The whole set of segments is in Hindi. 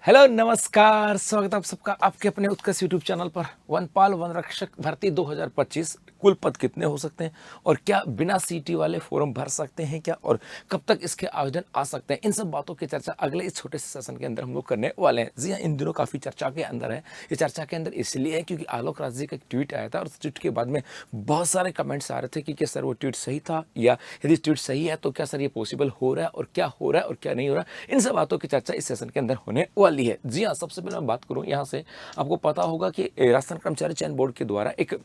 हेलो नमस्कार, स्वागत है आप सबका आपके अपने उत्कर्ष यूट्यूब चैनल पर। वनपाल वनरक्षक भर्ती 2025 कुल पद कितने हो सकते हैं और क्या बिना सीटी वाले फॉर्म भर सकते हैं क्या, और कब तक इसके आवेदन आ सकते हैं, इन सब बातों की चर्चा अगले इस छोटे से सेशन के अंदर हम लोग करने वाले हैं। जी हाँ, इन दिनों काफ़ी चर्चा के अंदर है। ये चर्चा के अंदर इसलिए है क्योंकि आलोक राज जी का एक ट्वीट आया था और उस ट्वीट के बाद में बहुत सारे कमेंट्स आ रहे थे कि क्या सर वो ट्वीट सही था, या यदि ट्वीट सही है तो क्या सर ये पॉसिबल हो रहा है और क्या हो रहा है और क्या नहीं हो रहा है। इन सब बातों की चर्चा इस सेशन के अंदर होने वाली है। जी हाँ, सबसे पहले मैं बात करूं यहाँ से, आपको पता होगा कि राजस्थान कर्मचारी चयन बोर्ड के द्वारा एक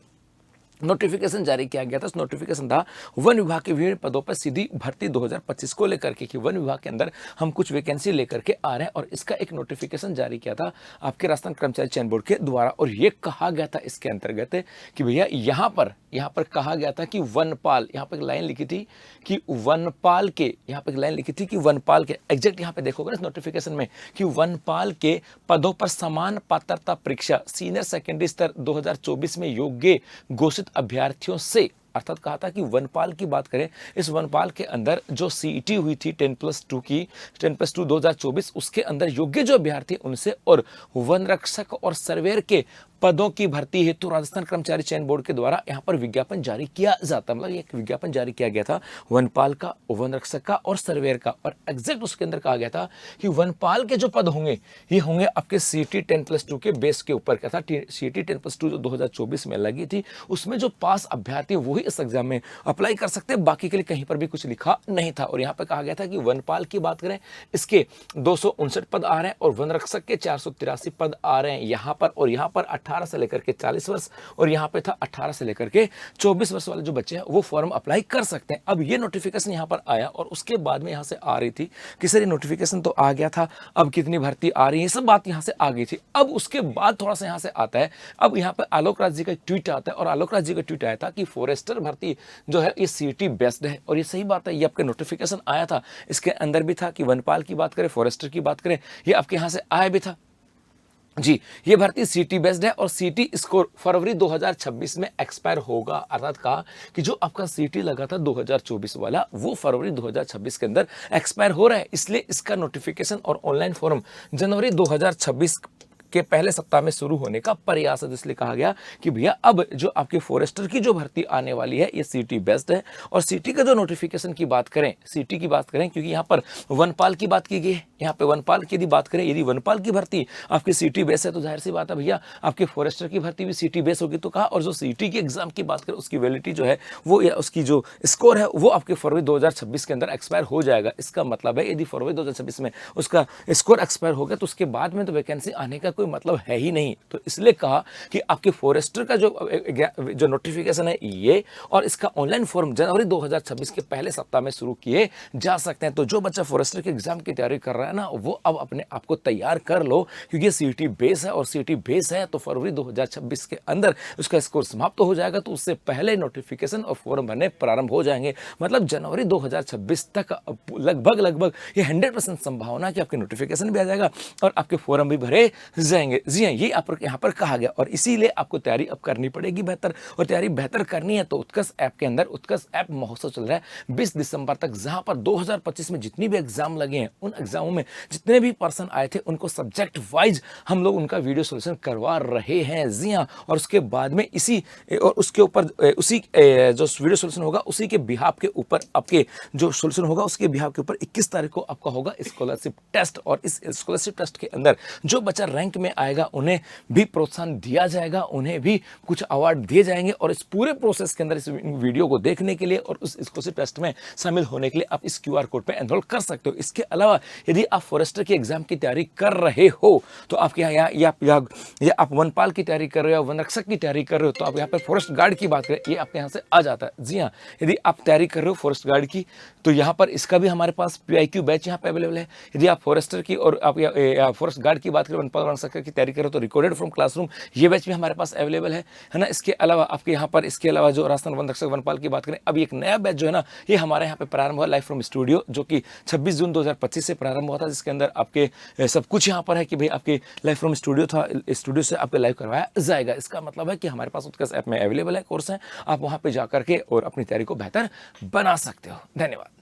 नोटिफिकेशन जारी किया गया था। उस नोटिफिकेशन था वन विभाग के विभिन्न पदों पर सीधी भर्ती 2025 को लेकर के, कि वन विभाग के अंदर हम कुछ वैकेंसी लेकर के आ रहे हैं, और इसका एक नोटिफिकेशन जारी किया था आपके राजस्थान कर्मचारी चयन बोर्ड के द्वारा। और ये कहा गया था इसके अंतर्गत कि भैया यहाँ पर कहा गया था कि वनपाल, यहाँ पर एक लाइन लिखी थी कि वनपाल के, यहाँ पर एक लाइन लिखी थी कि वनपाल के, एग्जैक्ट यहाँ पे देखोगे ना इस नोटिफिकेशन में, कि वनपाल के पदों पर समान पात्रता परीक्षा सीनियर सेकेंडरी स्तर 2024 में योग्य घोषित अभ्यर्थियों से, अर्थात कहा था कि वनपाल की बात करें, इस वनपाल के अंदर जो सीईटी हुई थी 10+2 की, 10+2 2024, उसके अंदर योग्य जो अभ्यर्थी उनसे, और वन रक्षक और सर्वेयर के पदों की भर्ती हेतु राजस्थान कर्मचारी चयन बोर्ड के द्वारा यहाँ पर विज्ञापन जारी किया जाता, मतलब एक विज्ञापन जारी किया गया था वनपाल का, वन रक्षक का और सर्वेयर का। और एग्जैक्ट उसके अंदर कहा गया था कि वनपाल के जो पद होंगे ये होंगे आपके सीटी 10+2 के बेस के ऊपर। क्या था, सीटी 10+2 जो 2024 में लगी थी, उसमें जो पास अभ्यर्थी वही इस एग्जाम में अप्लाई कर सकते हैं, बाकी के लिए कहीं पर भी कुछ लिखा नहीं था। और यहाँ पे कहा गया था कि वनपाल की बात करें, इसके 259 पद आ रहे हैं और वन रक्षक के 483 पद आ रहे हैं यहाँ पर। और यहाँ पर 18 से लेकर के 40 वर्ष, और यहाँ पे था 18 से लेकर के 24 वर्ष वाले जो बच्चे हैं वो फॉर्म अप्लाई कर सकते हैं। अब ये नोटिफिकेशन यहाँ पर आया और उसके बाद में यहाँ से आ रही थी कि सर ये नोटिफिकेशन तो आ गया था, अब कितनी भर्ती आ रही है, ये सब बात यहाँ से आ गई थी। अब उसके बाद थोड़ा सा यहाँ से आता है, अब यहाँ पर आलोक राज जी का ट्वीट आता है, और आलोक राज जी का ट्वीट आया था कि फॉरेस्टर भर्ती जो है ये सीटी बेस्ड है। और ये सही बात है, ये आपके नोटिफिकेशन आया था, इसके अंदर भी था कि वनपाल की बात करें, फॉरेस्टर की बात करें, ये आपके यहाँ से आया भी था। जी, ये भर्ती सीटी बेस्ड है और सीटी स्कोर फरवरी 2026 में एक्सपायर होगा। अर्थात कहा कि जो आपका सीटी लगा था 2024 वाला, वो फरवरी 2026 के अंदर एक्सपायर हो रहा है। इसलिए इसका नोटिफिकेशन और ऑनलाइन फॉर्म जनवरी 2026 के पहले सप्ताह में शुरू होने का प्रयास है। इसलिए कहा गया कि भैया अब जो आपके फॉरेस्टर की जो भर्ती आने वाली है ये सीटी बेस्ड है। और सीटी का जो नोटिफिकेशन की बात करें, सीटी की बात करें, क्योंकि यहाँ पर वनपाल की बात की गई है, यहाँ पे वनपाल की यदि बात करें, यदि वनपाल की भर्ती आपकी सीटी बेस है तो जाहिर सी बात है भैया आपके फॉरेस्टर की भर्ती भी सीटी बेस होगी। तो कहा, और जो सीटी की एग्जाम की बात करें उसकी वैलिडिटी जो है वो, या उसकी जो स्कोर है वो आपके फरवरी 2026 के अंदर एक्सपायर हो जाएगा। इसका मतलब है यदि फरवरी 2026 में उसका स्कोर एक्सपायर हो गया तो उसके बाद में तो वैकेंसी आने का कोई मतलब है ही नहीं। तो इसलिए कहा कि आपके फॉरेस्टर का जो नोटिफिकेशन है ये, और इसका ऑनलाइन फॉर्म जनवरी 2026 के पहले सप्ताह में शुरू किए जा सकते हैं। तो जो बच्चा फॉरेस्टर के एग्जाम की तैयारी कर रहा है ना, वो अब अपने आप को तैयार कर लो, क्योंकि ये सीटी बेस है, और सीटी बेस है तो फरवरी 2026 के अंदर उसका स्कोर समाप्त हो जाएगा, तो उससे पहले नोटिफिकेशन और फॉर्म भरने प्रारंभ हो जाएंगे। मतलब जनवरी 2026 तक लगभग ये 100% संभावना है कि आपके नोटिफिकेशन भी आ जाएगा और आपके फॉर्म भी भरे जाएंगे। जी हाँ, ये यहाँ पर कहा गया, और इसीलिए आपको तैयारी अब करनी पड़ेगी बेहतर, और तैयारी बेहतर करनी है तो उत्कर्ष ऐप के अंदर उत्कर्ष ऐप महोत्सव चल रहा है 20 दिसंबर तक, जहां पर 2025 में जितनी भी एग्जाम लगे हैं उन एग्जामों में जितने भी पर्सन आए थे उनको सब्जेक्ट वाइज हम लोग उनका वीडियो सोल्यूशन करवा रहे हैं। जी हाँ, और उसके बाद में इसी और उसके ऊपर उसी जो वीडियो सोल्यूशन होगा उसी के बिहाफ के ऊपर आपके जो सोल्यूशन होगा उसके बिहाफ के ऊपर 21 तारीख को आपका होगा स्कॉलरशिप टेस्ट। और इस स्कॉलरशिप टेस्ट के अंदर जो बच्चा रैंक में आएगा उन्हें भी प्रोत्साहन दिया जाएगा, उन्हें भी कुछ अवार्ड दिए जाएंगे। और इस पूरे प्रोसेस के अंदर इस वीडियो को देखने के लिए और उस स्कॉलरशिप टेस्ट में शामिल होने के लिए आप इस क्यूआर कोड पे एनरोल कर सकते हो। इसके अलावा यदि आप फॉरेस्टर की एग्जाम की तैयारी कर रहे हो तो आपके यहाँ या आप वनपाल की तैयारी कर रहे हो, वन रक्षक की तैयारी कर रहे हो, तो आप यहाँ पर फॉरेस्ट गार्ड की बात करें, ये आपके यहाँ से आ जाता है। जी हाँ, यदि आप तैयारी कर रहे हो फॉरेस्ट गार्ड की तो यहाँ पर इसका भी हमारे पास PIQ बैच यहाँ पे अवेलेबल है। यदि आप फॉरेस्टर की और आप फॉरेस्ट गार्ड की बात करें, वनपाल वन रक्षक की तैयारी करो तो रिकॉर्डेड फ्रॉम क्लासरूम ये बैच भी हमारे पास अवेलेबल है ना। इसके अलावा आपके यहाँ पर, इसके अलावा जो राजस्थान वन रक्षक वनपाल की बात करें, अभी एक नया बैच जो है ना ये हमारे यहाँ पे प्रारंभ हुआ लाइव फ्रॉम स्टूडियो, जो कि 26 जून 2025 से प्रारंभ हुआ था, जिसके अंदर आपके सब कुछ यहाँ पर है कि भाई आपके लाइव फ्रॉम स्टूडियो था, स्टूडियो से आपको लाइव करवाया जाएगा। इसका मतलब है कि हमारे पास उत्कर्ष ऐप में अवेलेबल है कोर्स है, आप वहाँ पे जाकर के और अपनी तैयारी को बेहतर बना सकते हो। धन्यवाद।